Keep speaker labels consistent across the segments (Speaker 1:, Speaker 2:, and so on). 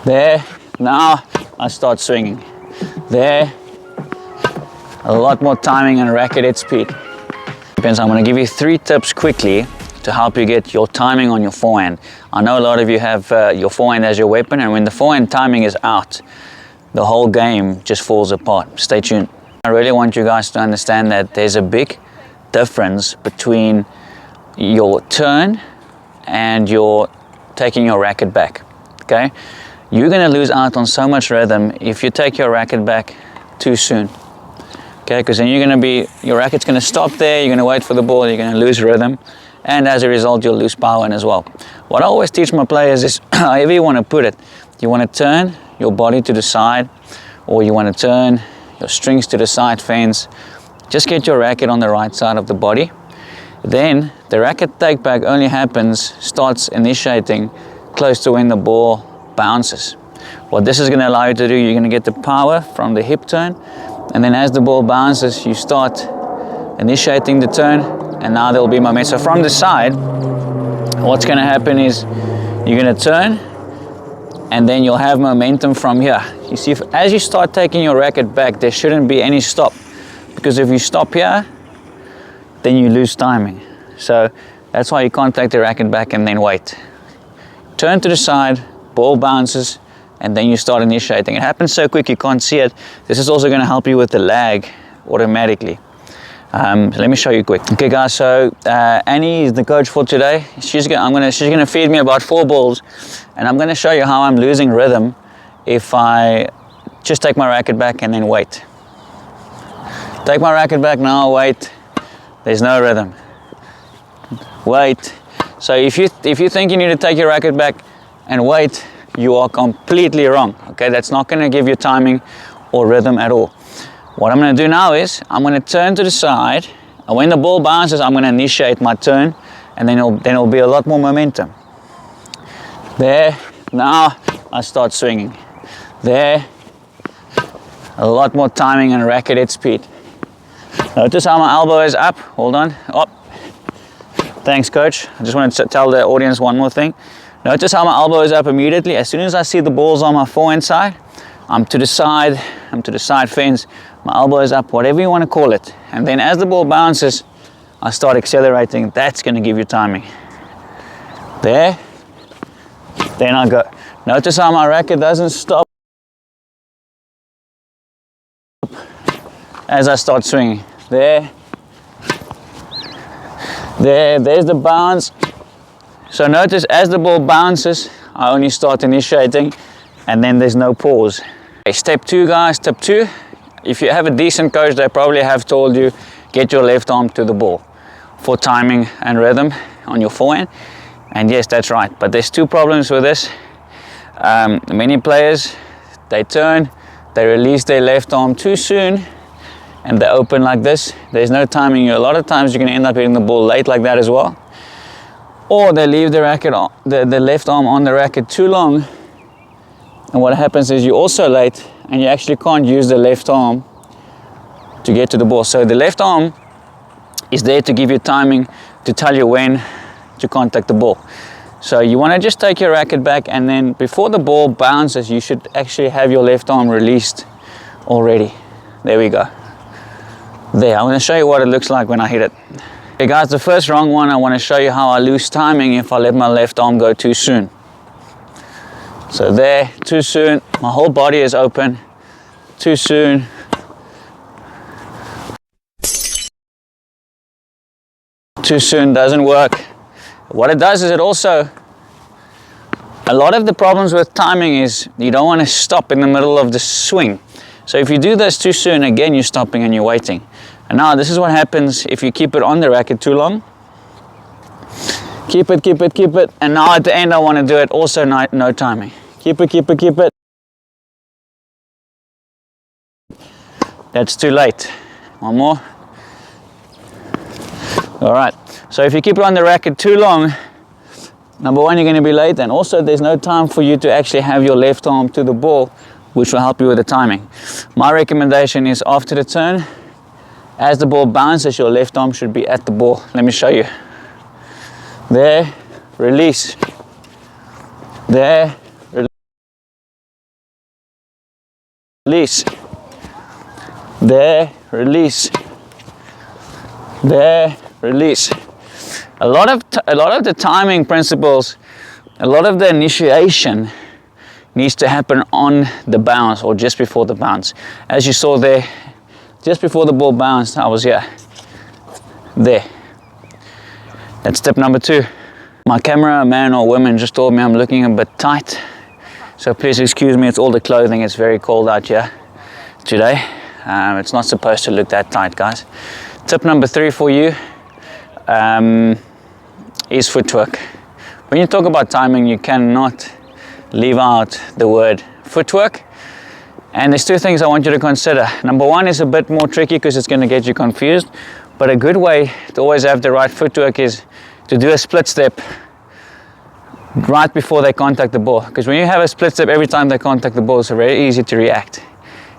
Speaker 1: There, now I start swinging. There, a lot more timing and racket head speed. Depends. I'm going to give you 3 tips quickly to help you get your timing on your forehand. I know a lot of you have your forehand as your weapon, and when the forehand timing is out, the whole game just falls apart. Stay tuned. I really want you guys to understand that there's a big difference between your turn and your taking your racket back. Okay, you're going to lose out on so much rhythm if you take your racket back too soon. Okay, because then your racket's going to stop there, you're going to wait for the ball, you're going to lose rhythm, and as a result you'll lose power in as well. What I always teach my players is, however you want to put it, you want to turn your body to the side, or you want to turn your strings to the side fence. Just get your racket on the right side of the body. Then the racket take back only starts initiating close to when the ball bounces. What this is going to allow you to do, you're going to get the power from the hip turn, and then as the ball bounces, you start initiating the turn, and now there will be momentum. So from the side, what's going to happen is you're going to turn, and then you'll have momentum from here. You see, as you start taking your racket back, there shouldn't be any stop, because if you stop here, then you lose timing. So that's why you can't take the racket back and then wait. Turn to the side, ball bounces, and then you start initiating. It happens so quick you can't see it. This is also going to help you with the lag automatically. Let me show you quick. Okay guys, so Annie is the coach for today. She's gonna feed me about 4 balls, and I'm gonna show you how I'm losing rhythm if I just take my racket back and then wait. Take my racket back now, wait. There's no rhythm. Wait. So if you think you need to take your racket back and wait, you are completely wrong. Okay, that's not gonna give you timing or rhythm at all. What I'm going to do now is I'm going to turn to the side, and when the ball bounces, I'm going to initiate my turn, and then it'll be a lot more momentum. There, now I start swinging. There, a lot more timing and racket head speed. Notice how my elbow is up. Hold on. Up. Thanks, coach. I just want to tell the audience one more thing. Notice how my elbow is up immediately. As soon as I see the balls on my forehand side, I'm to the side fence, my elbow is up, whatever you want to call it. And then as the ball bounces, I start accelerating. That's going to give you timing. There, then I go. Notice how my racket doesn't stop as I start swinging. There's the bounce. So notice as the ball bounces, I only start initiating, and then there's no pause. Okay, step 2 guys, step 2. If you have a decent coach, they probably have told you, get your left arm to the ball for timing and rhythm on your forehand. And yes, that's right. But there's 2 problems with this. Many players, they turn, they release their left arm too soon, and they open like this. There's no timing. A lot of times you're going to end up hitting the ball late like that as well. Or they leave the racket on, the left arm on the racket too long, and what happens is you're also late, and you actually can't use the left arm to get to the ball. So the left arm is there to give you timing, to tell you when to contact the ball. So you want to just take your racket back, and then before the ball bounces, you should actually have your left arm released already. There we go. There, I'm going to show you what it looks like when I hit it. Okay guys, the first wrong one, I want to show you how I lose timing if I let my left arm go too soon. So there, too soon, my whole body is open, too soon. Too soon doesn't work. What it does is it also, a lot of the problems with timing is you don't want to stop in the middle of the swing. So if you do this too soon, again you're stopping and you're waiting. And now this is what happens if you keep it on the racket too long. Keep it. And now at the end I want to do it also no timing. Keep it. That's too late. One more. All right. So if you keep it on the racket too long, number 1, you're going to be late, and also there's no time for you to actually have your left arm to the ball, which will help you with the timing. My recommendation is after the turn, as the ball bounces, your left arm should be at the ball. Let me show you. There, release. There, release, there, release, there, release. A lot of the timing principles, a lot of the initiation needs to happen on the bounce or just before the bounce. As you saw there, just before the ball bounced, I was here, there. That's step number 2. My camera man or woman just told me I'm looking a bit tight, so please excuse me, it's all the clothing. It's very cold out here today. It's not supposed to look that tight, guys. Tip number 3 for you is footwork. When you talk about timing, you cannot leave out the word footwork. And there's 2 things I want you to consider. Number 1 is a bit more tricky because it's going to get you confused, but a good way to always have the right footwork is to do a split step right before they contact the ball. Because when you have a split step every time they contact the ball, it's very easy to react.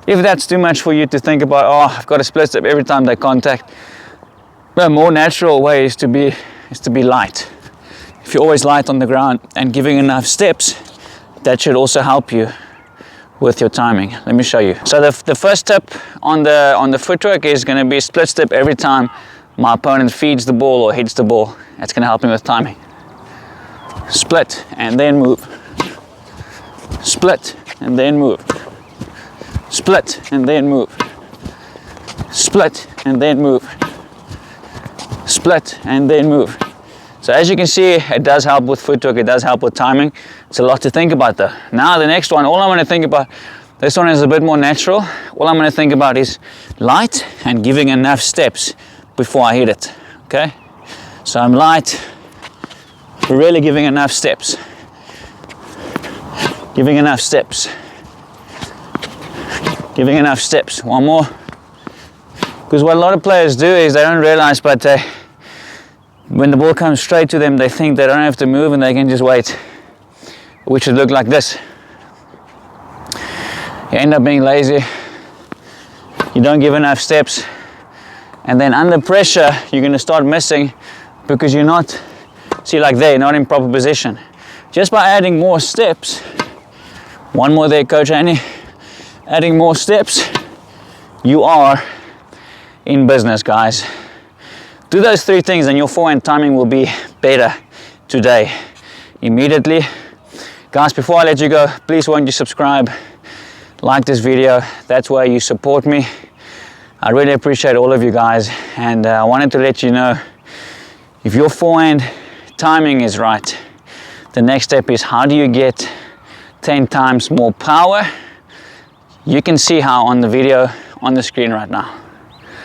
Speaker 1: If that's too much for you to think about, oh, I've got a split step every time they contact, the more natural way is to be light. If you're always light on the ground and giving enough steps, that should also help you with your timing. Let me show you. So the first tip on the footwork is going to be split step every time my opponent feeds the ball or hits the ball. That's going to help me with timing. Split and then move. Split and then move. Split and then move. Split and then move. Split and then move. So as you can see, it does help with footwork, it does help with timing. It's a lot to think about though. Now the next one, all I'm going to think about, this one is a bit more natural. All I'm going to think about is light and giving enough steps before I hit it. Okay? So I'm light, really giving enough steps. Giving enough steps. Giving enough steps. One more. Because what a lot of players do is they don't realize, but when the ball comes straight to them, they think they don't have to move and they can just wait, which would look like this. You end up being lazy, you don't give enough steps, and then under pressure, you're going to start missing because you're not, see like there, you're not in proper position. Just by adding more steps, one more there, Coach Annie, adding more steps, you are in business, guys. Do those 3 things and your forehand timing will be better today, immediately. Guys, before I let you go, please won't you subscribe, like this video. That's where you support me. I really appreciate all of you guys, and I wanted to let you know, if your forehand timing is right, the next step is how do you get 10 times more power? You can see how on the video on the screen right now.